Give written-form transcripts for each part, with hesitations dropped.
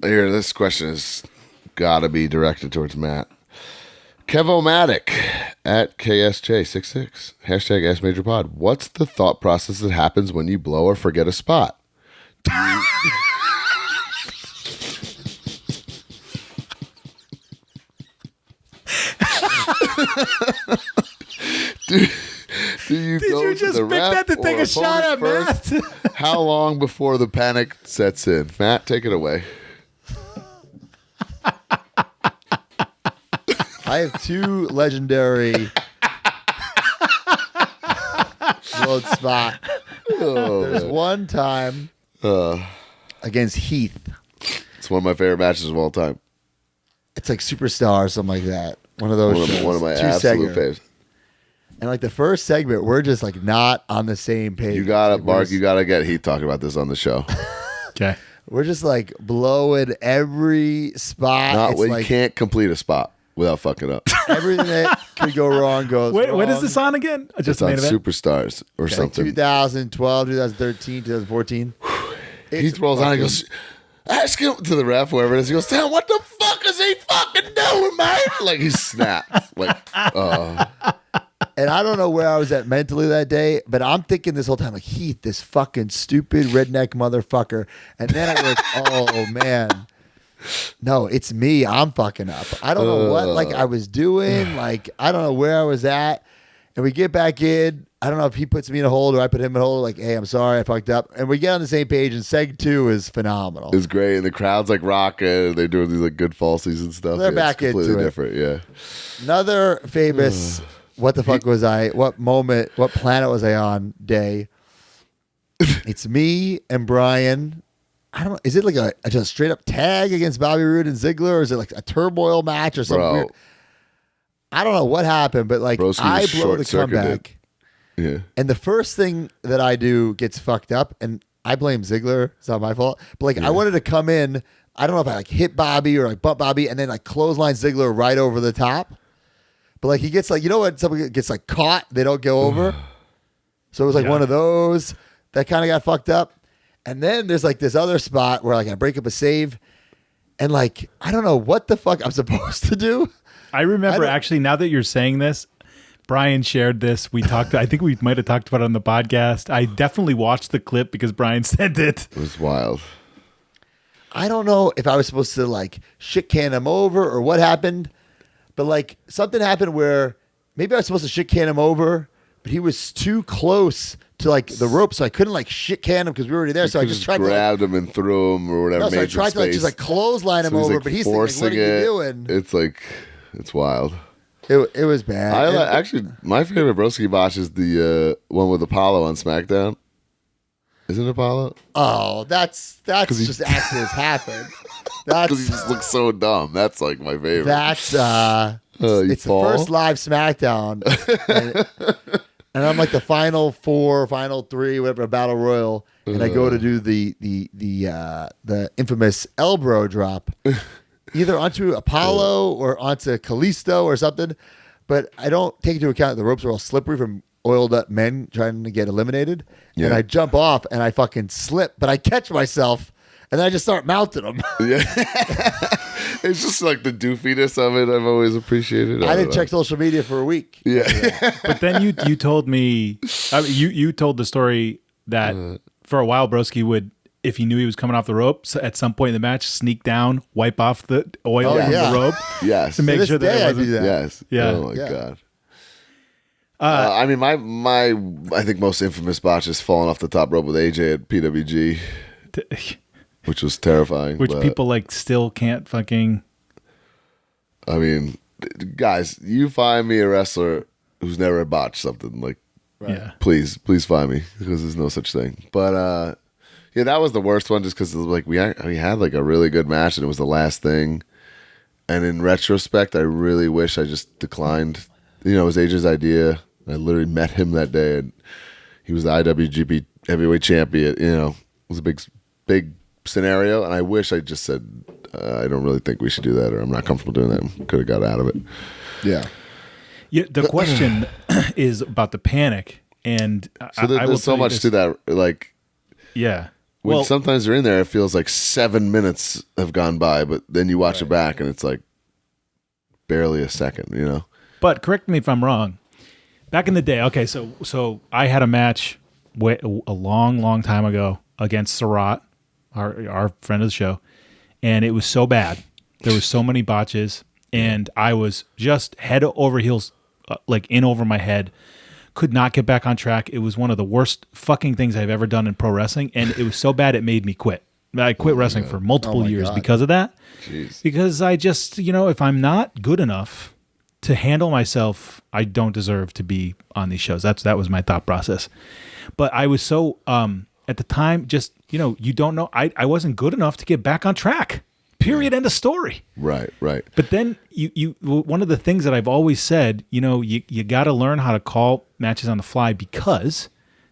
Here, this question has got to be directed towards Matt. Kevomatic at KSJ66. Hashtag AskMajorPod. What's the thought process that happens when you blow or forget a spot? Do you Did go you to just the pick ref that to take or a shot at opponent Matt? first? How long before the panic sets in? Matt, take it away. I have two legendary load spot. There's one time against Heath. It's one of my favorite matches of all time. It's like Superstar or something like that. One of those shows. One of my Two absolute segments. faves. And like the first segment, we're just like not on the same page. You got it, Like, Mark. You got to get Heath talking about this on the show. Okay. We're just like blowing every spot. It's You like can't complete a spot without fucking up. everything that could go wrong goes Wait, wrong. what is this on again? It's Just on main event? Superstars or Like something. 2012, 2013, 2014. Heath rolls on and goes, ask him to the ref, whoever it is. He goes, "Damn, what the fuck is he fucking doing, man?" Like he snapped. Like, And I don't know where I was at mentally that day, but I'm thinking this whole time, like, Heath, this fucking stupid redneck motherfucker. And then I was like, oh, man. No, it's me. I'm fucking up. I don't know what like I was doing. Like, I don't know where I was at. And we get back in. I don't know if he puts me in a hold or I put him in a hold. Like, hey, I'm sorry, I fucked up. And we get on the same page. And Seg 2 is phenomenal. it's great. And the crowd's like rocking. They're doing these like good falsies and stuff. They're back it's completely into it. different. Yeah. Another famous, what the fuck was I? What moment? What planet was I on? Day. It's me and Brian. I don't know. Is it like a just straight up tag against Bobby Roode and Ziggler, or is it like a turmoil match or something? Bro. Weird? I don't know what happened, but like Broski I was blow the short-circuited. comeback, Yeah. and the first thing that I do gets fucked up, and I blame Ziggler. It's not my fault. But like I wanted to come in. I don't know if I like hit Bobby or like bump Bobby, and then like clothesline Ziggler right over the top. But like he gets like, you know what? Somebody gets like caught, they don't go over. So it was like one of those that kind of got fucked up. And then there's like this other spot where like I break up a save, and like I don't know what the fuck I'm supposed to do. I remember don't- actually, now that you're saying this, Brian shared this. We talked, I think we might have talked about it on the podcast. I definitely watched the clip because Brian sent it. It was wild. I don't know if I was supposed to like shit can him over or what happened, but like something happened where maybe I was supposed to shit can him over, but he was too close to like the rope, so I couldn't like shit can him because we were already there. So I just tried to like, grabbed him and threw him or whatever. no, so I major tried to like space. just like clothesline him So he's, over, like, but he's thinking, like, what are you forcing it. doing? It's like, it's wild. It was bad. Actually, my favorite Broski botch is the one with Apollo on SmackDown. Isn't it Apollo? Oh, that's he- just accidents happen. Because he That's just looks so dumb. That's like my favorite. that's You it's fall? the first live SmackDown, and I'm like the final 4, final 3, whatever, battle royal, and I go to do the infamous elbow drop, either onto Apollo or onto Kalisto or something, but I don't take into account the ropes are all slippery from oiled up men trying to get eliminated, and Yeah. I jump off and I fucking slip, but I catch myself. And then I just start mounting them. Yeah. It's just like the doofiness of it. I've always appreciated. I didn't don't check social media for a week. know. Yeah. But then you told me, you told the story that for a while Broski would, if he knew he was coming off the ropes at some point in the match, sneak down, wipe off the oil Oh, from yeah. the rope Yes. to make this sure that day it I wasn't. do that. Yes. Yeah. Oh my Yeah. god. I mean, my I think most infamous botch is falling off the top rope with AJ at PWG, which was terrifying. Which but, people like still can't fucking. I mean, guys, you find me a wrestler who's never botched something like. Yeah. Please find me because there's no such thing. But yeah, that was the worst one just because like we had like a really good match and it was the last thing. And in retrospect, I really wish I just declined. You know, it was AJ's idea. I literally met him that day, and he was the IWGP Heavyweight Champion. You know, it was a big scenario, and I wish I just said, I don't really think we should do that, or I'm not comfortable doing that. Could have got out of it. Yeah. Yeah, the question is about the panic, and So there's so much to that. Like, Yeah, When sometimes you're in there, it feels like 7 minutes have gone by, but then you watch it back and it's like barely a second, you know? But correct me if I'm wrong. Back in the day, okay, so I had a match a long time ago against Surratt, our friend of the show, and it was so bad. There was so many botches, and I was just head over heels, like in over my head. Could not get back on track. It was one of the worst fucking things I've ever done in pro wrestling, and it was so bad it made me quit. I quit wrestling for multiple years because of that. Jeez. Because I just, if I'm not good enough to handle myself, I don't deserve to be on these shows. That was my thought process. But I was so at the time, just you don't know. I wasn't good enough to get back on track. Period. End of story. Right. But then you one of the things that I've always said, you got to learn how to call matches on the fly, because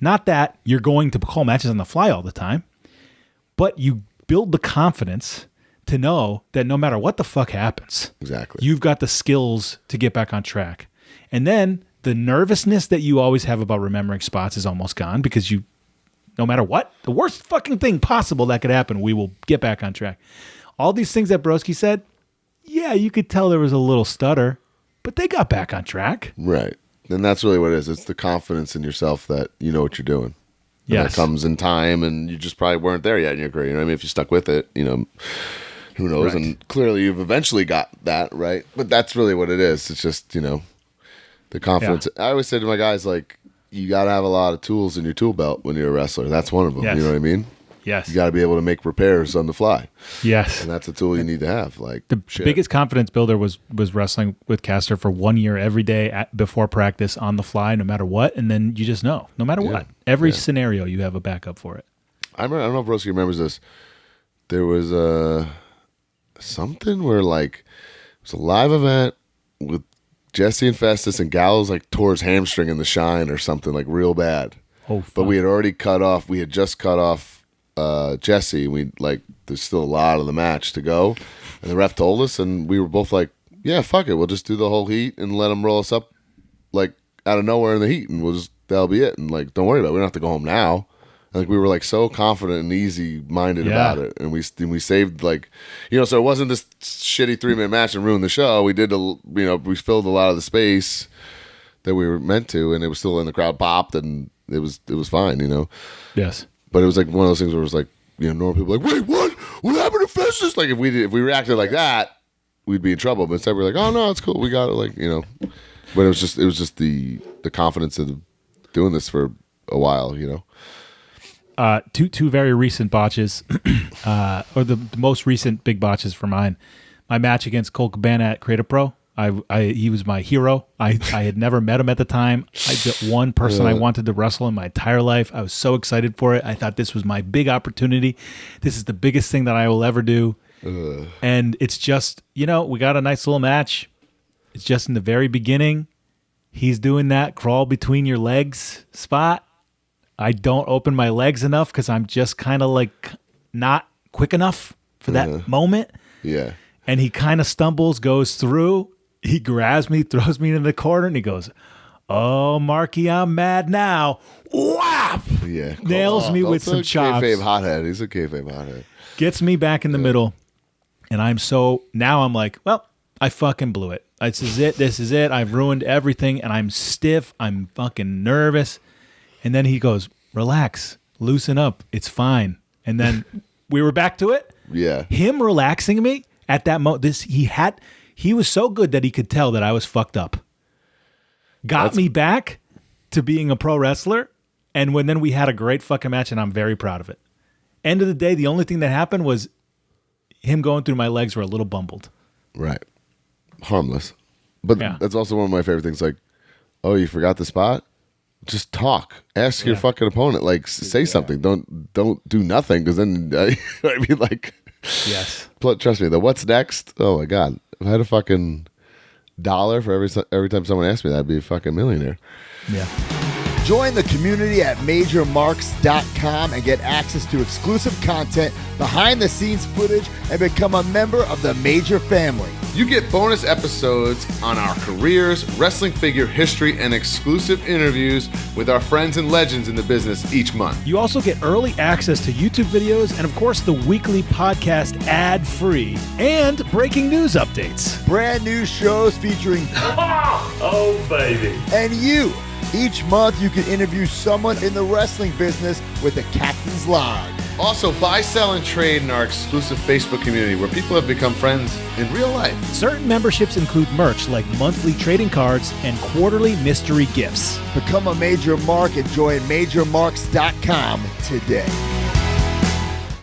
not that you're going to call matches on the fly all the time, but you build the confidence to know that no matter what the fuck happens, exactly, you've got the skills to get back on track. And then the nervousness that you always have about remembering spots is almost gone, because no matter what, the worst fucking thing possible that could happen, we will get back on track. All these things that Broski said, yeah, you could tell there was a little stutter, but they got back on track. Right. And that's really what it is. It's the confidence in yourself that you know what you're doing. Yeah. That comes in time, and you just probably weren't there yet in your career. You know what I mean? If you stuck with it, who knows? Right. And clearly you've eventually got that, right? But that's really what it is. It's just, the confidence. Yeah. I always say to my guys, like, you got to have a lot of tools in your tool belt when you're a wrestler. That's one of them. Yes. You know what I mean? Yes. You got to be able to make repairs on the fly. Yes. And that's a tool you need to have. Like the biggest confidence builder was wrestling with Caster for 1 year every day before practice on the fly, no matter what. And then you just know, no matter what, every scenario you have a backup for it. I don't know if Broski remembers this. There was something where like it was a live event with Jesse and Festus, and Gallows like tore his hamstring in the Shine or something like real bad. Oh, fuck. But we had already cut off. We had just cut off Jesse. There's still a lot of the match to go, and the ref told us, and we were both like, yeah, fuck it, we'll just do the whole heat and let them roll us up like out of nowhere in the heat, and that'll be it, and like, don't worry about it, we don't have to go home now. And, like, we were like so confident and easy minded about it, and we saved, like, so it wasn't this shitty 3-minute match and ruined the show. We did we filled a lot of the space that we were meant to, and it was still in the crowd popped, and it was fine. Yes. But it was like one of those things where it was like, normal people were like, wait, what? What happened to Festus? Like, if we reacted like that, we'd be in trouble. But instead we're like, oh no, it's cool, we got it. Like, But it was just the confidence of doing this for a while. Two very recent botches, or the most recent big botches for mine. My match against Cole Cabana at Creative Pro. He was my hero. I had never met him at the time. The one person I wanted to wrestle in my entire life. I was so excited for it. I thought this was my big opportunity. This is the biggest thing that I will ever do. And it's just, we got a nice little match. It's just in the very beginning. He's doing that crawl between your legs spot. I don't open my legs enough because I'm just kind of like not quick enough for that moment. Yeah. And he kind of stumbles, goes through. He grabs me, throws me into the corner, and he goes, "Oh, Marky, I'm mad now." Whap! Yeah. Nails me with some chops. Kayfabe hothead. He's a kayfabe hothead. Gets me back in the middle. And now I'm like, well, I fucking blew it. This is it. I've ruined everything, and I'm stiff. I'm fucking nervous. And then he goes, "Relax, loosen up. It's fine." And then we were back to it. Yeah. Him relaxing me at that moment, he was so good that he could tell that I was fucked up. Got me back to being a pro wrestler, and then we had a great fucking match, and I'm very proud of it. End of the day, the only thing that happened was him going through my legs were a little bumbled. Right. Harmless. But that's also one of my favorite things, like, oh, you forgot the spot? Just talk. Ask your fucking opponent. Like, say something. Don't do nothing, because then, I mean, like... Yes. Trust me, the what's next? Oh my God. If I had a fucking $1 for every time someone asked me that, I'd be a fucking millionaire. Yeah. Join the community at MajorMarks.com and get access to exclusive content, behind the scenes footage, and become a member of the Major family. You get bonus episodes on our careers, wrestling figure history, and exclusive interviews with our friends and legends in the business each month. You also get early access to YouTube videos and, of course, the weekly podcast ad-free and breaking news updates. Brand new shows featuring Oh, baby. and you. Each month, you can interview someone in the wrestling business with a captain's log. Also, buy, sell, and trade in our exclusive Facebook community where people have become friends in real life. Certain memberships include merch like monthly trading cards and quarterly mystery gifts. Become a Major Mark and join MajorMarks.com today.